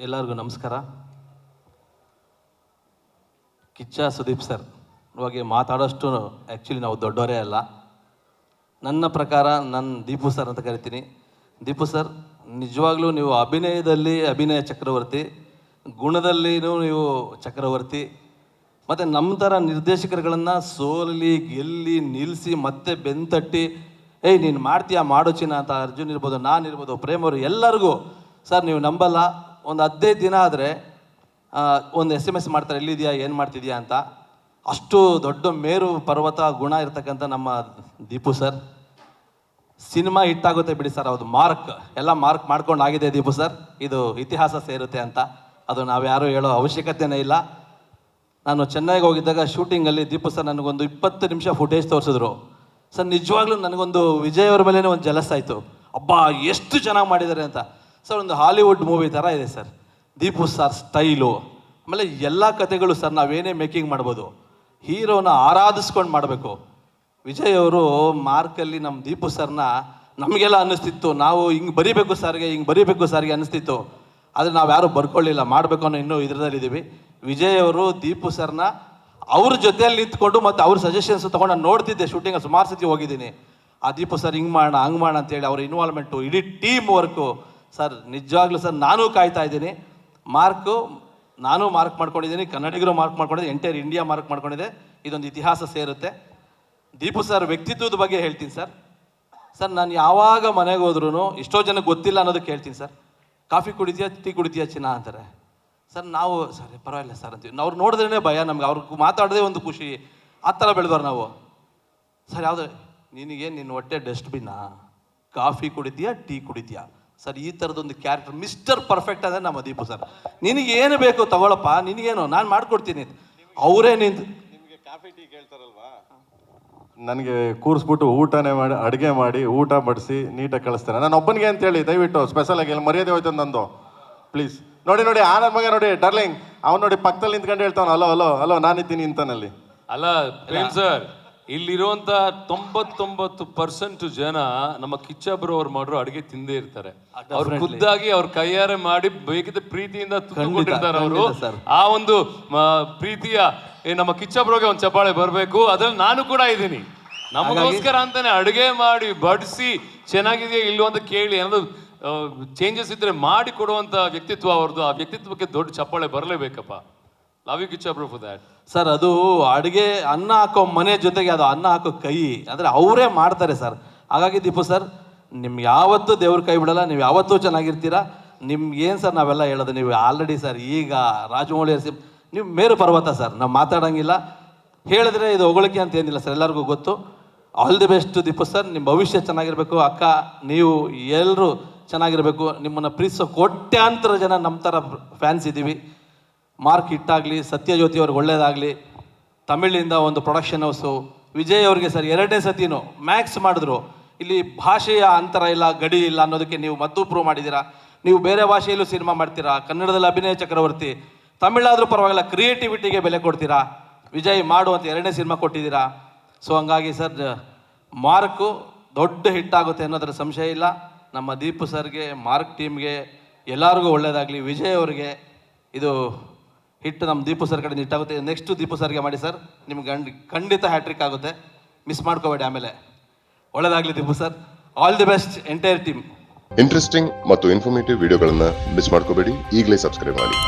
ಎಲ್ಲರಿಗೂ ನಮಸ್ಕಾರ. ಕಿಚ್ಚ ಸುದೀಪ್ ಸರ್ ಬಗ್ಗೆ ಮಾತಾಡೋಷ್ಟು ಆ್ಯಕ್ಚುಲಿ ನಾವು ದೊಡ್ಡವರೇ ಅಲ್ಲ. ನನ್ನ ಪ್ರಕಾರ ನಾನು ದೀಪು ಸರ್ ಅಂತ ಕರಿತೀನಿ. ದೀಪು ಸರ್ ನಿಜವಾಗ್ಲೂ ನೀವು ಅಭಿನಯದಲ್ಲಿ ಅಭಿನಯ ಚಕ್ರವರ್ತಿ, ಗುಣದಲ್ಲಿನೂ ನೀವು ಚಕ್ರವರ್ತಿ. ಮತ್ತು ನಮ್ಮ ಥರ ನಿರ್ದೇಶಕರುಗಳನ್ನು ಸೋಲಿ ಗೆಲ್ಲಿ ನಿಲ್ಲಿಸಿ ಮತ್ತೆ ಬೆಂತಟ್ಟಿ ಏಯ್ ನೀನು ಮಾಡ್ತೀಯಾ ಮಾಡೋ ಚಿನ್ನ ಅಂತ ಅರ್ಜುನ್ ಇರ್ಬೋದು, ನಾನಿರ್ಬೋದು, ಪ್ರೇಮ್ ಅವರು ಎಲ್ಲರಿಗೂ ಸರ್ ನೀವು ನಂಬಲ್ಲ, ಒಂದು 15 ದಿನ ಆದರೆ ಒಂದು SMS ಮಾಡ್ತಾರೆ ಎಲ್ಲಿದೆಯಾ ಏನು ಮಾಡ್ತಿದ್ಯಾ ಅಂತ. ಅಷ್ಟು ದೊಡ್ಡ ಮೇರು ಪರ್ವತ ಗುಣ ಇರ್ತಕ್ಕಂಥ ನಮ್ಮ ದೀಪು ಸರ್. ಸಿನಿಮಾ ಹಿಟ್ಟಾಗುತ್ತೆ ಬಿಡಿ ಸರ್, ಅದು ಎಲ್ಲ ಮಾರ್ಕ್ ಮಾಡ್ಕೊಂಡು ಆಗಿದೆ ದೀಪು ಸರ್. ಇದು ಇತಿಹಾಸ ಸೇರುತ್ತೆ ಅಂತ ಅದು ನಾವು ಯಾರೂ ಹೇಳೋ ಅವಶ್ಯಕತೆನೇ ಇಲ್ಲ. ನಾನು ಚೆನ್ನೈಗೆ ಹೋಗಿದ್ದಾಗ ಶೂಟಿಂಗಲ್ಲಿ ದೀಪು ಸರ್ ನನಗೊಂದು 20 ನಿಮಿಷ ಫುಟೇಜ್ ತೋರಿಸಿದ್ರು ಸರ್. ನಿಜವಾಗ್ಲೂ ನನಗೊಂದು ವಿಜಯ್ ಅವ್ರ ಮೇಲೇ ಒಂದು ಜಲಸ್ ಆಯಿತು. ಅಬ್ಬಾ ಎಷ್ಟು ಚೆನ್ನಾಗಿ ಮಾಡಿದ್ದಾರೆ ಅಂತ ಸರ್. ಒಂದು ಹಾಲಿವುಡ್ ಮೂವಿ ಥರ ಇದೆ ಸರ್ ದೀಪು ಸರ್ ಸ್ಟೈಲು. ಆಮೇಲೆ ಎಲ್ಲ ಕತೆಗಳು ಸರ್ ನಾವೇನೇ ಮೇಕಿಂಗ್ ಮಾಡ್ಬೋದು, ಹೀರೋನ ಆರಾಧಿಸ್ಕೊಂಡು ಮಾಡಬೇಕು. ವಿಜಯ್ ಅವರು ಮಾರ್ಕಲ್ಲಿ ನಮ್ಮ ದೀಪು ಸರ್ನ ನಮಗೆಲ್ಲ ಅನ್ನಿಸ್ತಿತ್ತು, ನಾವು ಹಿಂಗೆ ಬರೀಬೇಕು ಸರ್ಗೆ ಅನ್ನಿಸ್ತಿತ್ತು. ಆದರೆ ನಾವು ಯಾರೂ ಬರ್ಕೊಳ್ಳಿಲ್ಲ, ಮಾಡಬೇಕು ಅನ್ನೋ ಇನ್ನೂ ಇದರಲ್ಲಿದ್ದೀವಿ. ವಿಜಯ್ ಅವರು ದೀಪು ಸರ್ನ ಅವ್ರ ಜೊತೆಯಲ್ಲಿ ನಿಂತ್ಕೊಂಡು ಮತ್ತು ಅವ್ರ ಸಜೆಷನ್ಸ್ ತೊಗೊಂಡು ನಾನು ನೋಡ್ತಿದ್ದೆ. ಶೂಟಿಂಗ್ ಸುಮಾರು ಸತಿ ಹೋಗಿದ್ದೀನಿ. ಆ ದೀಪು ಸರ್ ಹಿಂಗೆ ಮಾಡೋಣ ಹಂಗೆ ಮಾಡೋಣ ಅಂತೇಳಿ ಅವ್ರ ಇನ್ವಾಲ್ವ್ಮೆಂಟು, ಇಡೀ ಟೀಮ್ ವರ್ಕು ಸರ್. ನಿಜವಾಗ್ಲೂ ಸರ್ ನಾನು ಕಾಯ್ತಾ ಇದ್ದೀನಿ. ನಾನು ಮಾರ್ಕ್ ಮಾಡ್ಕೊಂಡಿದ್ದೀನಿ, ಕನ್ನಡಿಗರು ಮಾರ್ಕ್ ಮಾಡ್ಕೊಂಡಿದ್ದೆ, ಎಂಟೈರ್ ಇಂಡಿಯಾ ಮಾರ್ಕ್ ಮಾಡ್ಕೊಂಡಿದೆ. ಇದೊಂದು ಇತಿಹಾಸ ಸೇರುತ್ತೆ. ದೀಪು ಸರ್ ವ್ಯಕ್ತಿತ್ವದ ಬಗ್ಗೆ ಹೇಳ್ತೀನಿ ಸರ್. ನಾನು ಯಾವಾಗ ಮನೆಗೆ ಹೋದ್ರೂ ಎಷ್ಟೋ ಜನಕ್ಕೆ ಗೊತ್ತಿಲ್ಲ ಅನ್ನೋದಕ್ಕೆ ಹೇಳ್ತೀನಿ ಸರ್. ಕಾಫಿ ಕುಡಿತೀಯಾ ಟೀ ಕುಡಿತೀಯಾ ಚಿನ್ನ ಅಂತಾರೆ ಸರ್. ನಾವು ಸರ್ ಪರವಾಗಿಲ್ಲ ಸರ್ ಅಂತೀವಿ. ಅವ್ರು ನೋಡಿದ್ರೇ ಭಯ ನಮ್ಗೆ, ಅವ್ರಿಗೆ ಮಾತಾಡೋದೇ ಒಂದು ಖುಷಿ. ಆ ಥರ ಬೆಳೆದವ್ರು ನಾವು ಸರ್. ಯಾವುದು ನಿನ್ನ ಹೊಟ್ಟೆ ಡಸ್ಟ್ಬಿನ್ನಾ, ಕಾಫಿ ಕುಡಿತೀಯಾ ಟೀ ಕುಡಿತೀಯಾ ಸರ್, ಈ ಥರದೊಂದು ಕ್ಯಾರೆಕ್ಟರ್ ಮಿಸ್ಟರ್ ಪರ್ಫೆಕ್ಟ್ ಅಂದರೆ ನಮ್ಮ ದೀಪು ಸರ್. ನಿನಗೇನು ಬೇಕು ತಗೊಳಪ್ಪ, ನಿನಗೇನು ನಾನು ಮಾಡ್ಕೊಡ್ತೀನಿ. ಅವರೇ ನಿಂತು ನಿಮಗೆ ಕಾಫಿ ಟೀ ಕೇಳ್ತಾರಲ್ವಾ, ನನಗೆ ಕೂರಿಸ್ಬಿಟ್ಟು ಊಟನೇ ಮಾಡಿ ಅಡುಗೆ ಮಾಡಿ ಊಟ ಬಡಿಸಿ ನೀಟಾಗಿ ಕಳಿಸ್ತಾರೆ. ನಾನು ಒಬ್ಬನಿಗೆ ಅಂತೇಳಿ ದಯವಿಟ್ಟು ಸ್ಪೆಷಲಾಗಿ ಎಲ್ಲ ಮರ್ಯಾದೆ ಹೋಯ್ತು ನಂದು ಪ್ಲೀಸ್. ನೋಡಿ ಆ ನನ್ನ ಮಗ ನೋಡಿ ಡಾರ್ಲಿಂಗ್, ಅವ್ನು ನೋಡಿ ಪಕ್ಕದಲ್ಲಿ ನಿಂತ್ಕೊಂಡು ಹೇಳ್ತಾನೆ ಹಲೋ ನಾನಿದ್ದೀನಿ ಇಂತನಲ್ಲಿ. ಅಲ್ಲ ಪ್ರೇಮ್ ಸರ್, ಇಲ್ಲಿರುವಂತ 99% ಜನ ನಮ್ಮ ಕಿಚ್ಚಬ್ರು ಅವ್ರು ಮಾಡೋ ಅಡುಗೆ ತಿಂದೇ ಇರ್ತಾರೆ. ಅವ್ರು ಖುದ್ದಾಗಿ ಅವ್ರ ಕೈಯಾರೆ ಮಾಡಿ ಬೇಕಿದ್ದ ಪ್ರೀತಿಯಿಂದ ತುಂಬಿಕೊಂಡಿರ್ತಾರೆ ಅವರು. ಆ ಒಂದು ಪ್ರೀತಿಯ ನಮ್ಮ ಕಿಚ್ಚಬ್ರೋಗೆ ಒಂದು ಚಪ್ಪಾಳೆ ಬರಬೇಕು. ಅದ್ರಲ್ಲಿ ನಾನು ಕೂಡ ಇದ್ದೀನಿ. ನಮಗೋಸ್ಕರ ಅಂತಾನೆ ಅಡುಗೆ ಮಾಡಿ ಬಡಿಸಿ ಚೆನ್ನಾಗಿದೆಯಾ ಇಲ್ವೋ ಅಂತ ಕೇಳಿ ಏನಾದ್ರು ಚೇಂಜಸ್ ಇದ್ರೆ ಮಾಡಿ ಕೊಡುವಂತ ವ್ಯಕ್ತಿತ್ವ ಅವ್ರದ್ದು. ಆ ವ್ಯಕ್ತಿತ್ವಕ್ಕೆ ದೊಡ್ಡ ಚಪ್ಪಾಳೆ ಬರಲೇಬೇಕಪ್ಪ. ಲವ್ ಯು ಕಿಚ್ಚಬ್ರು ಫಾರ್ ದ್ಯಾಟ್ ಸರ್. ಅದು ಅಡುಗೆ ಅನ್ನ ಹಾಕೋ ಮನೆ ಜೊತೆಗೆ ಅದು ಅನ್ನ ಹಾಕೋ ಕೈ ಅಂದರೆ ಅವರೇ ಮಾಡ್ತಾರೆ ಸರ್. ಹಾಗಾಗಿ ದೀಪು ಸರ್ ನಿಮ್ಗೆ ಯಾವತ್ತೂ ದೇವ್ರ ಕೈ ಬಿಡಲ್ಲ, ನೀವು ಯಾವತ್ತೂ ಚೆನ್ನಾಗಿರ್ತೀರಾ. ನಿಮ್ಗೇನು ಸರ್ ನಾವೆಲ್ಲ ಹೇಳೋದು, ನೀವು ಆಲ್ರೆಡಿ ಸರ್ ಈಗ ರಾಜಮೌಳಿ ನೀವು ಮೇರು ಪರ್ವತ ಸರ್. ನಾವು ಮಾತಾಡೋಂಗಿಲ್ಲ, ಹೇಳಿದ್ರೆ ಇದು ಹೊಗಳಿಕೆ ಅಂತ ಏನಿಲ್ಲ ಸರ್, ಎಲ್ಲರಿಗೂ ಗೊತ್ತು. All the best Deepu sir. ನಿಮ್ಮ ಭವಿಷ್ಯ ಚೆನ್ನಾಗಿರಬೇಕು. ಅಕ್ಕ ನೀವು ಎಲ್ಲರೂ ಚೆನ್ನಾಗಿರಬೇಕು. ನಿಮ್ಮನ್ನು ಪ್ರೀತಿಸೋ ಕೋಟ್ಯಾಂತರ ಜನ ನಮ್ಮ ಥರ ಫ್ಯಾನ್ಸ್ ಇದ್ದೀವಿ. ಮಾರ್ಕ್ ಹಿಟ್ಟಾಗಲಿ, ಸತ್ಯಜ್ಯೋತಿ ಅವ್ರಿಗೆ ಒಳ್ಳೇದಾಗಲಿ. ತಮಿಳಿಂದ ಒಂದು ಪ್ರೊಡಕ್ಷನ್ ಹೌಸು ವಿಜಯ್ ಅವ್ರಿಗೆ ಸರ್ 2ನೇ ಸತಿನೂ ಮ್ಯಾಕ್ಸ್ ಮಾಡಿದ್ರು. ಇಲ್ಲಿ ಭಾಷೆಯ ಅಂತರ ಇಲ್ಲ, ಗಡಿ ಇಲ್ಲ ಅನ್ನೋದಕ್ಕೆ ನೀವು ಮತ್ತೂ ಪ್ರೂವ್ ಮಾಡಿದ್ದೀರಾ. ನೀವು ಬೇರೆ ಭಾಷೆಯಲ್ಲೂ ಸಿನಿಮಾ ಮಾಡ್ತೀರಾ, ಕನ್ನಡದಲ್ಲಿ ಅಭಿನಯ ಚಕ್ರವರ್ತಿ, ತಮಿಳಾದರೂ ಪರವಾಗಿಲ್ಲ, ಕ್ರಿಯೇಟಿವಿಟಿಗೆ ಬೆಲೆ ಕೊಡ್ತೀರಾ. ವಿಜಯ್ ಮಾಡುವಂಥ 2ನೇ ಸಿನಿಮಾ ಕೊಟ್ಟಿದ್ದೀರಾ. ಸೊ ಹಂಗಾಗಿ ಸರ್ ಮಾರ್ಕು ದೊಡ್ಡ ಹಿಟ್ಟಾಗುತ್ತೆ ಅನ್ನೋದ್ರ ಸಂಶಯ ಇಲ್ಲ. ನಮ್ಮ ದೀಪು ಸರ್ಗೆ, ಮಾರ್ಕ್ ಟೀಮ್ಗೆ ಎಲ್ಲರಿಗೂ ಒಳ್ಳೇದಾಗಲಿ. ವಿಜಯ್ ಅವ್ರಿಗೆ ಇದು ಹಿಟ್ಟು ನಮ್ಮ ದೀಪು ಸರ್ ಕಡೆ ಹಿಟ್ಟಾಗುತ್ತೆ. ನೆಕ್ಸ್ಟ್ ದೀಪು ಸರ್ಗೆ ಮಾಡಿ ಸರ್, ನಿಮ್ಗೆ ಖಂಡಿತ ಹ್ಯಾಟ್ರಿಕ್ ಆಗುತ್ತೆ. ಮಿಸ್ ಮಾಡ್ಕೋಬೇಡಿ. ಆಮೇಲೆ ಒಳ್ಳೇದಾಗಲಿ Deepu sir. All the best entire team. Interesting ಮತ್ತು ಇನ್ಫಾರ್ಮೇಟಿವ್ ವಿಡಿಯೋಗಳನ್ನು ಮಿಸ್ ಮಾಡ್ಕೋಬೇಡಿ. ಈಗಲೇ ಸಬ್ಸ್ಕ್ರೈಬ್ ಮಾಡಿ.